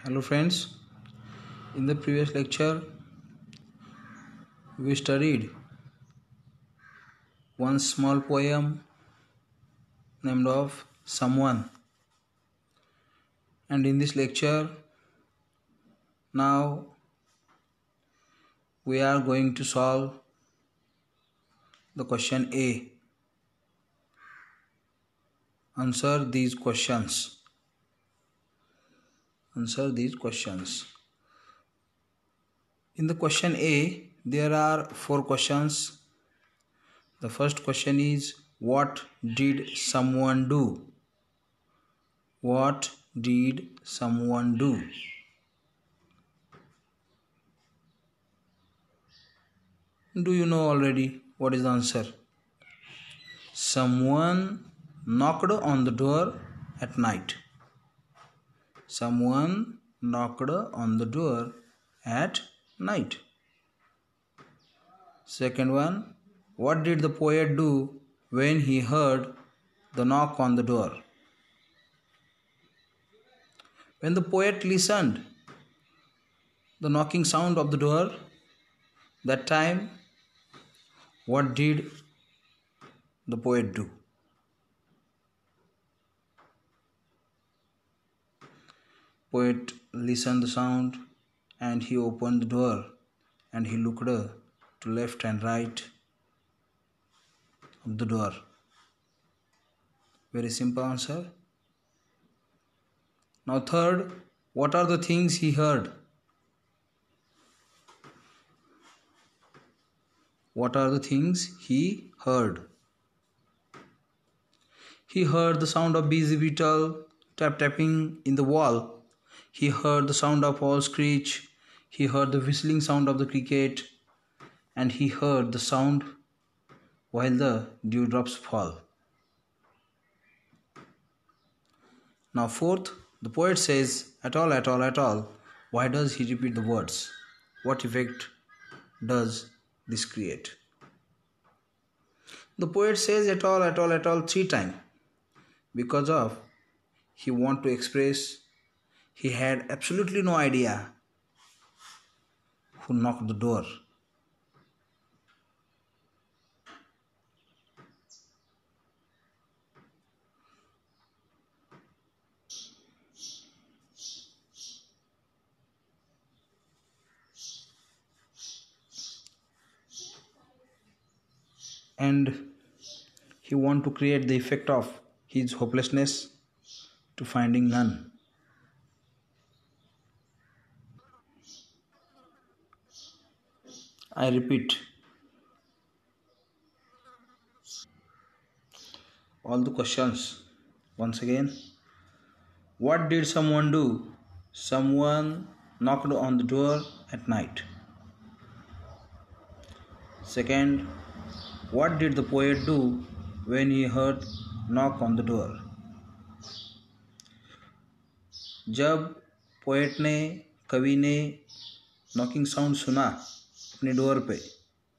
Hello friends, in the previous lecture we studied one small poem named of Someone, and in this lecture now we are going to solve the question A. Answer these questions. In the question A there are 4 questions. The first question is, what did someone do? What did someone do? Do you know already what is the answer? Someone knocked on the door at night. Someone knocked on the door at night. Second one, what did the poet do when he heard the knock on the door? When the poet listened the knocking sound of the door, that time, what did the poet do? Poet listened the sound and he opened the door and he looked to left and right of the door. Very simple answer. Now third, what are the things he heard? What are the things he heard? He heard the sound of busy beetle tapping in the wall. He heard the sound of owl screech. He heard the whistling sound of the cricket. And he heard the sound while the dewdrops fall. Now fourth, the poet says, at all. Why does he repeat the words? What effect does this create? The poet says at all 3 times because of he want to express he had absolutely no idea who knocked the door. And he want to create the effect of his hopelessness to finding none. I repeat, all the questions once again. What did someone do? Someone knocked on the door at night. Second, what did the poet do when he heard knock on the door? जब poet ने, कवि ने knocking sound सुना अपने door पे,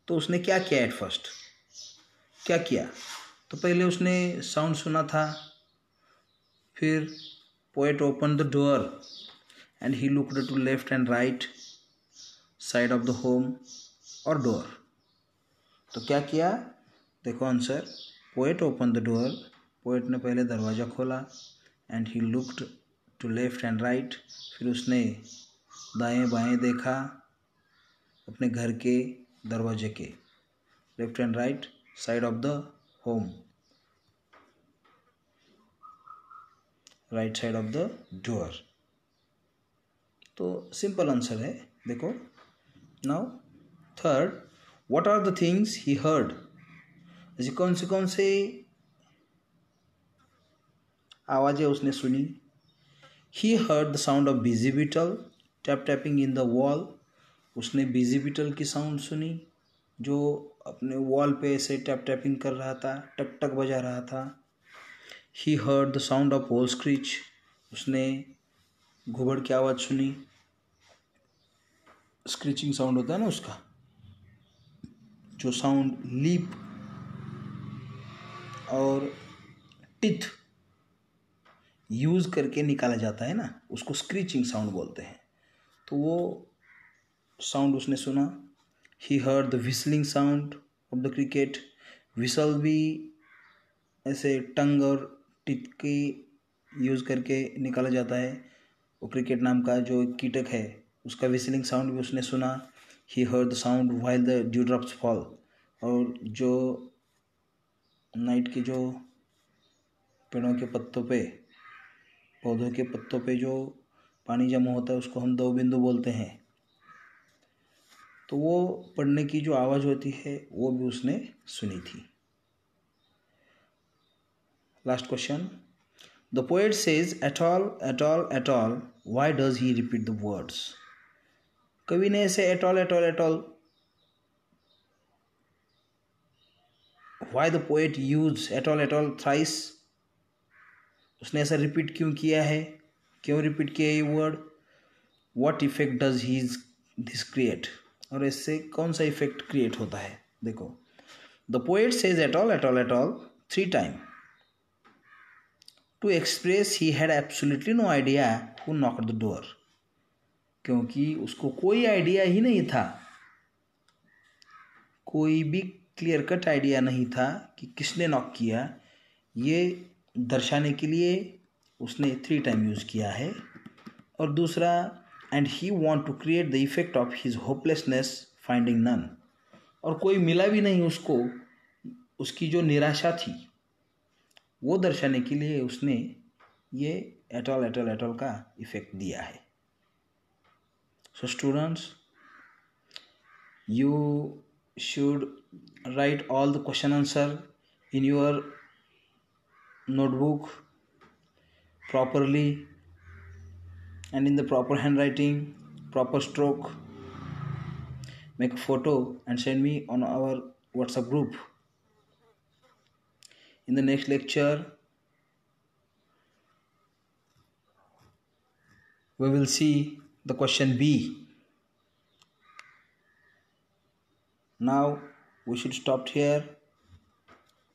तो उसने क्या किया? एट फर्स्ट क्या किया? तो पहले उसने साउंड सुना था, फिर poet open the door and he looked to left and right side of the home और डोर. तो क्या किया? देखो answer. Poet open the door, poet ने पहले दरवाज़ा खोला and he looked to left and right, फिर उसने दाएं बाएं देखा अपने घर के दरवाजे के, left and right side of the home, right side of the door. तो सिंपल आंसर है. देखो now third, what are the things he heard? ऐसी कौन से आवाज़ें उसने सुनी? He heard the sound of busy beetle tapping in the wall. उसने busy beetle की साउंड सुनी जो अपने वॉल पे ऐसे टैपिंग कर रहा था, टक टक बजा रहा था. He heard the sound of owl screech. उसने घुबड़ की आवाज़ सुनी, स्क्रीचिंग साउंड होता है ना उसका, जो साउंड लीप और टिथ यूज़ करके निकाला जाता है ना, उसको स्क्रीचिंग साउंड बोलते हैं। तो वो साउंड उसने सुना। He heard the whistling sound of the cricket. Whistle भी ऐसे टंग और टिथ की यूज़ करके निकाला जाता है। वो क्रिकेट नाम का जो कीटक है उसका विस्लिंग साउंड भी उसने सुना। He heard the sound while the due drops fall. और जो नाइट के जो पेड़ों के पत्तों पे, पौधों के पत्तों पे जो पानी जमा होता है उसको हम दो बिंदु बोलते हैं। तो वो पढ़ने की जो आवाज़ होती है वो भी उसने सुनी थी। Last question. The poet says at all at all at all, why does he repeat the words. कवि ने ऐसे at all at all at all, why the poet use at all thrice, उसने ऐसा रिपीट क्यों किया है, क्यों repeat किया ये word. What effect does his this create, और इससे कौन सा इफेक्ट क्रिएट होता है। देखो, the poet says at all 3 time to express he had absolutely no idea who knocked the door. क्योंकि उसको कोई आइडिया ही नहीं था, कोई भी क्लियर कट आइडिया नहीं था कि किसने नॉक किया। ये दर्शाने के लिए उसने 3 टाइम यूज़ किया है। और दूसरा, and he want to create the effect of his hopelessness finding none, और कोई मिला भी नहीं उसको, उसकी जो निराशा थी वो दर्शाने के लिए उसने ये एट ऑल का इफेक्ट दिया है। So students, you should write all the question answer in your notebook properly and in the proper handwriting, proper stroke. Make a photo and send me on our WhatsApp group. In the next lecture we will see the question B. Now we should stop here.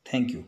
Thank you.